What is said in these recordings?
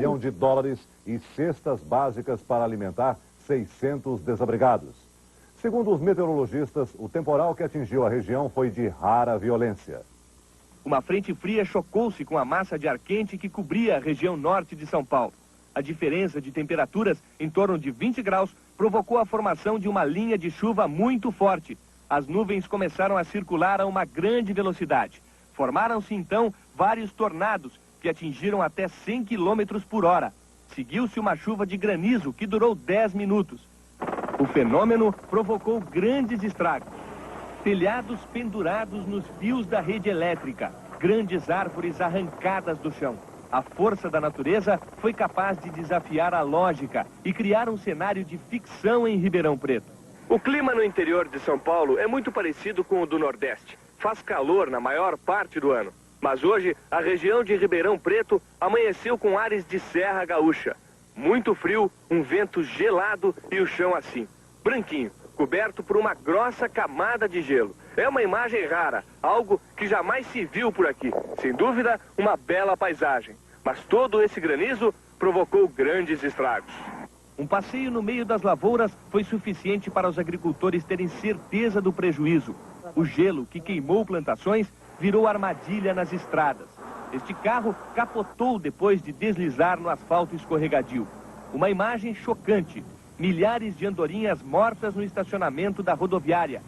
milhão de dólares e cestas básicas para alimentar 600 desabrigados. Segundo os meteorologistas, o temporal que atingiu a região foi de rara violência. Uma frente fria chocou-se com a massa de ar quente que cobria a região norte de São Paulo. A diferença de temperaturas, em torno de 20 graus, provocou a formação de uma linha de chuva muito forte. As nuvens começaram a circular a uma grande velocidade. Formaram-se então vários tornados que atingiram até 100 km por hora. Seguiu-se uma chuva de granizo que durou 10 minutos. O fenômeno provocou grandes estragos. Telhados pendurados nos fios da rede elétrica, grandes árvores arrancadas do chão. A força da natureza foi capaz de desafiar a lógica e criar um cenário de ficção em Ribeirão Preto. O clima no interior de São Paulo é muito parecido com o do Nordeste. Faz calor na maior parte do ano. Mas hoje, a região de Ribeirão Preto amanheceu com ares de serra gaúcha. Muito frio, um vento gelado e o chão assim, branquinho, coberto por uma grossa camada de gelo. É uma imagem rara, algo que jamais se viu por aqui. Sem dúvida, uma bela paisagem. Mas todo esse granizo provocou grandes estragos. Um passeio no meio das lavouras foi suficiente para os agricultores terem certeza do prejuízo. O gelo que queimou plantações virou armadilha nas estradas. Este carro capotou depois de deslizar no asfalto escorregadio. Uma imagem chocante. Milhares de andorinhas mortas no estacionamento da rodoviária.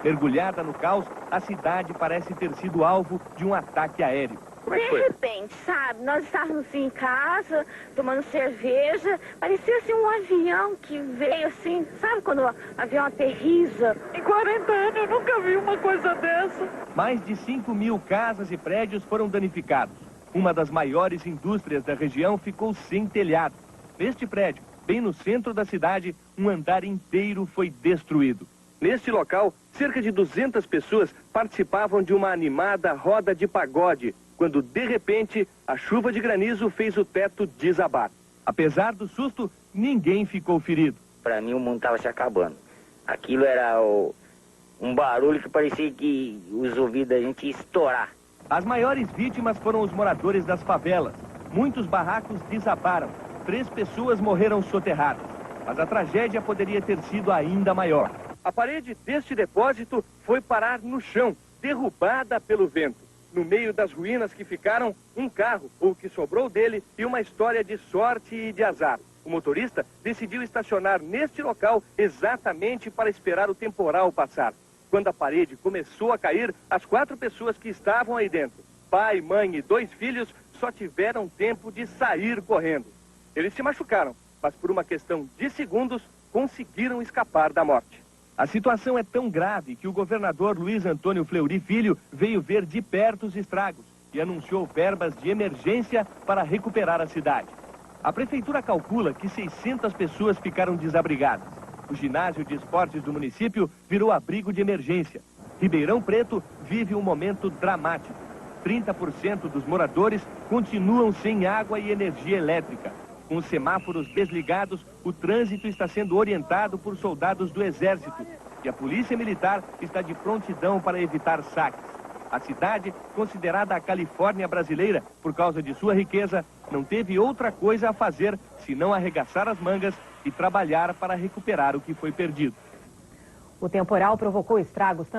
Mergulhada no caos, a cidade parece ter sido alvo de um ataque aéreo. De repente, sabe, nós estávamos assim em casa, tomando cerveja, parecia assim um avião que veio assim, sabe quando o avião aterriza? Em 40 anos eu nunca vi uma coisa dessa. Mais de 5.000 casas e prédios foram danificados. Uma das maiores indústrias da região ficou sem telhado. Neste prédio, bem no centro da cidade, um andar inteiro foi destruído. Neste local, cerca de 200 pessoas participavam de uma animada roda de pagode, quando, de repente, a chuva de granizo fez o teto desabar. Apesar do susto, ninguém ficou ferido. Para mim, o mundo estava se acabando. Aquilo era um barulho que parecia que os ouvidos da gente iam estourar. As maiores vítimas foram os moradores das favelas. Muitos barracos desabaram. 3 pessoas morreram soterradas. Mas a tragédia poderia ter sido ainda maior. A parede deste depósito foi parar no chão, derrubada pelo vento. No meio das ruínas que ficaram, um carro, ou o que sobrou dele, e uma história de sorte e de azar. O motorista decidiu estacionar neste local exatamente para esperar o temporal passar. Quando a parede começou a cair, as 4 pessoas que estavam aí dentro, pai, mãe e 2 filhos, só tiveram tempo de sair correndo. Eles se machucaram, mas por uma questão de segundos, conseguiram escapar da morte. A situação é tão grave que o governador Luiz Antônio Fleury Filho veio ver de perto os estragos e anunciou verbas de emergência para recuperar a cidade. A prefeitura calcula que 600 pessoas ficaram desabrigadas. O ginásio de esportes do município virou abrigo de emergência. Ribeirão Preto vive um momento dramático. 30% dos moradores continuam sem água e energia elétrica. Com os semáforos desligados, o trânsito está sendo orientado por soldados do Exército e a Polícia Militar está de prontidão para evitar saques. A cidade, considerada a Califórnia brasileira por causa de sua riqueza, não teve outra coisa a fazer senão arregaçar as mangas e trabalhar para recuperar o que foi perdido. O temporal provocou estragos também.